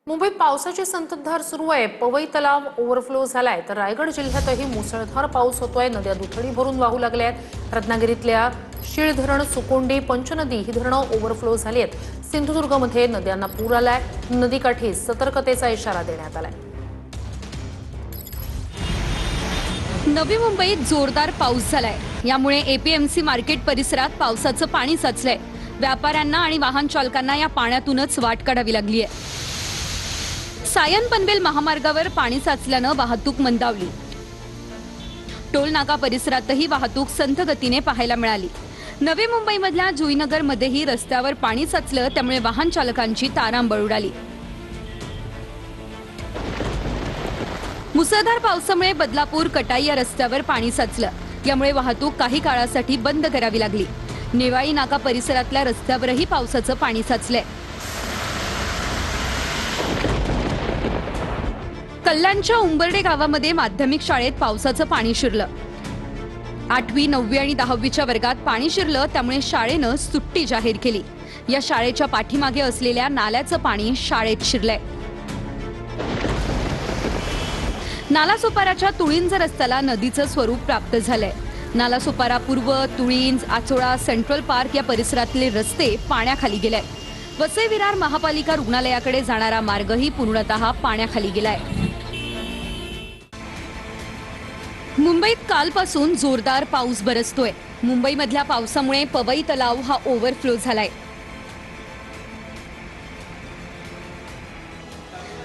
मुंबईत पावसाची संततधार सुरू आहे। पवई तलाव ओव्हरफ्लो झालाय तर रायगड जिल्ह्यातही मुसळधार पाऊस होतोय। नद्या दुथडी भरून वाहू लागल्या आहेत। रत्नागिरीतल्या शीळ धरण, सुकोंडी, पंचनदी ही धरणं ओव्हरफ्लो झाली आहेत। सिंधुदुर्गमध्ये नद्यांना पूर आलाय। नदीकाठी सतर्कतेचा इशारा देण्यात आलाय। नवी मुंबईत जोरदार पाऊस झालाय। यामुळे एपीएमसी मार्केट परिसरात पावसाचं पाणी साचलंय। व्यापाऱ्यांना आणि वाहन चालकांना या पाण्यातूनच वाट काढावी लागली आहे। सायन पनवेल महामार्गावर पाणी साचल्यानं वाहतूक मंदावली। टोल नाका परिसरातही वाहतूक संथ गतीने पाहायला मिळाली। नवी मुंबईमधल्या जुईनगरमध्येही रस्त्यावर पाणी साचलं, त्यामुळे वाहन चालकांची तारांबळ उडाली। मुसळधार पावसामुळे बदलापूर कटाई या रस्त्यावर पाणी साचलं। यामुळे वाहतूक काही काळासाठी बंद करावी लागली। नेवाळी नाका परिसरातल्या रस्त्यावरही पावसाचं पाणी साचलंय। कल्याणच्या उंबर्डे गावामध्ये माध्यमिक शाळेत पावसाचं पाणी शिरलं। 8वी, 9वी आणि 10वीच्या वर्गात पाणी शिरलं, त्यामुळे शाळेनं सुट्टी जाहीर केली। या शाळेच्या पाठीमागे असलेल्या नाल्याचं पाणी शाळेत शिरलंय। नालासोपाराच्या तुळींज रस्त्याला नदीचं स्वरूप प्राप्त झालंय। नालासोपारा पूर्व, तुळींज, आचोळा, सेंट्रल पार्क या परिसरातले रस्ते पाण्याखाली गेले। वसई विरार महापालिका रुग्णालयाकडे जाणारा मार्गही पूर्णतः पाण्याखाली गेलाय। मुंबईत कालपासून जोरदार पाऊस बरसतोय। मुंबईमधल्या पावसामुळे पवई तलाव हा ओव्हरफ्लो झालाय।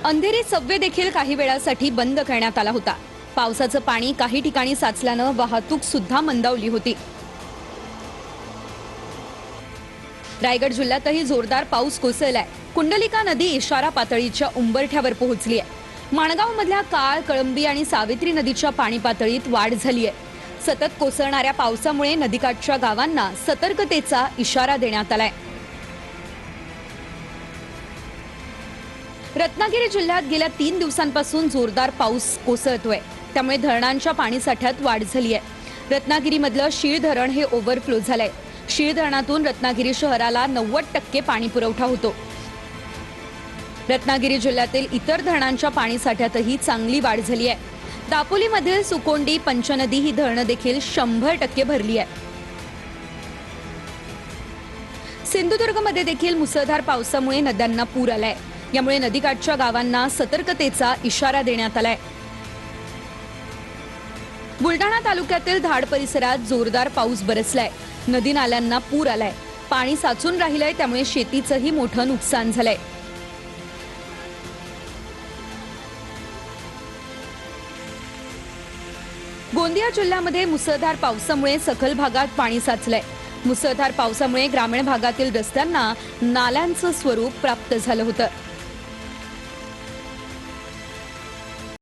अंधेरी सबवे देखील काही वेळासाठी बंद करण्यात आला होता। पावसाचं पाणी काही ठिकाणी साचल्यानं वाहतूक सुद्धा मंदावली होती। रायगड जिल्ह्यातही जोरदार पाऊस कोसळलाय। कुंडलिका नदी इशारा पातळीच्या उंबरठ्यावर पोहोचली आहे। माणगावमधल्या काळ, कळंबी आणि सावित्री नदीच्या पाणी पातळीत वाढ झाली आहे। सतत कोसळणाऱ्या पावसामुळे नदीकाठच्या गावांना सतर्कतेचा इशारा देण्यात आलाय। रत्नागिरी जिल्ह्यात गेल्या 3 दिवसांपासून जोरदार पाऊस कोसळतोय, त्यामुळे धरणांच्या पाणीसाठ्यात वाढ झाली आहे। रत्नागिरीमधलं शीळ धरण हे ओव्हरफ्लो झालंय। शीळ धरणातून रत्नागिरी शहराला 90% पाणी पुरवठा होतो। रत्नागिरी जिल्ह्यातील इतर धरणांच्या पाणीसाठ्यातही चांगली वाढ झाली आहे। दापोलीमधील सुकोंडी, पंचनदी ही धरणं देखील 100% भरली आहे। सिंधुदुर्गमध्ये देखील मुसळधार पावसामुळे नद्यांना पूर आलाय। यामुळे नदीकाठच्या गावांना सतर्कतेचा इशारा देण्यात आलाय। बुलढाणा तालुक्यातील धाड परिसरात जोरदार पाऊस बरसलाय। नदी नाल्यांना पूर आलाय। पाणी साचून राहिलंय, त्यामुळे शेतीचंही मोठं नुकसान झालंय। गोंदिया जिल्ह्यामध्ये मुसळधार पावसामुळे सखल भागात पाणी साचलंय। मुसळधार पावसामुळे ग्रामीण भागातील रस्त्यांना नाल्यांचं स्वरूप प्राप्त झालं होतं।